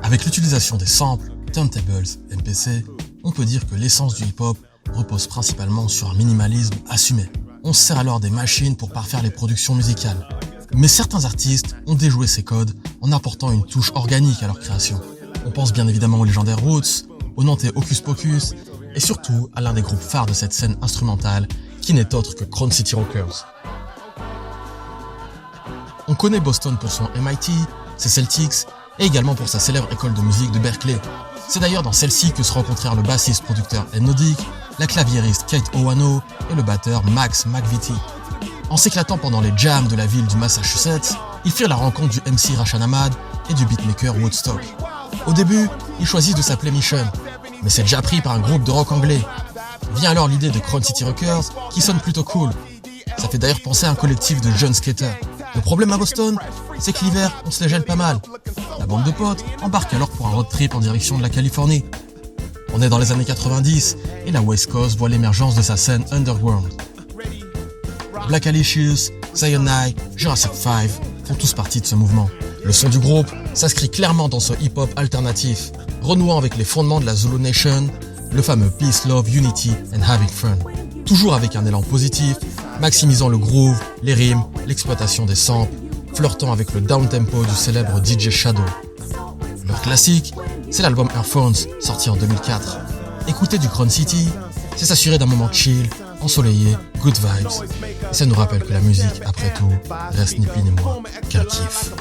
Avec l'utilisation des samples, turntables, MPC, on peut dire que l'essence du hip-hop repose principalement sur un minimalisme assumé. On se sert alors des machines pour parfaire les productions musicales. Mais certains artistes ont déjoué ces codes en apportant une touche organique à leur création. On pense bien évidemment aux légendaires Roots, au nantais Hocus Pocus, et surtout à l'un des groupes phares de cette scène instrumentale, qui n'est autre que Crown City Rockers. On connaît Boston pour son MIT, ses Celtics, et également pour sa célèbre école de musique de Berkeley. C'est d'ailleurs dans celle-ci que se rencontrèrent le bassiste-producteur Ed Nodick, la claviériste Kate Owano et le batteur Max McVitie. En s'éclatant pendant les jams de la ville du Massachusetts, ils firent la rencontre du MC Rashan Ahmad et du beatmaker Woodstock. Au début, ils choisissent de s'appeler Mission, mais c'est déjà pris par un groupe de rock anglais. Vient alors l'idée de Crown City Rockers, qui sonne plutôt cool. Ça fait d'ailleurs penser à un collectif de jeunes skaters. Le problème à Boston, c'est que l'hiver, on se les gèle pas mal. La bande de potes embarque alors pour un road trip en direction de la Californie. On est dans les années 90 et la West Coast voit l'émergence de sa scène underground. Black Alicious, Cyanide, Jurassic 5 font tous partie de ce mouvement. Le son du groupe s'inscrit clairement dans ce hip-hop alternatif, renouant avec les fondements de la Zulu Nation, le fameux Peace, Love, Unity and Having Fun. Toujours avec un élan positif, maximisant le groove, les rimes, l'exploitation des samples, flirtant avec le down-tempo du célèbre DJ Shadow. Leur classique, c'est l'album Earphones, sorti en 2004. Écouter du Crown City, c'est s'assurer d'un moment chill, ensoleillé, good vibes. Et ça nous rappelle que la musique, après tout, reste ni plus ni moins qu'un kiff.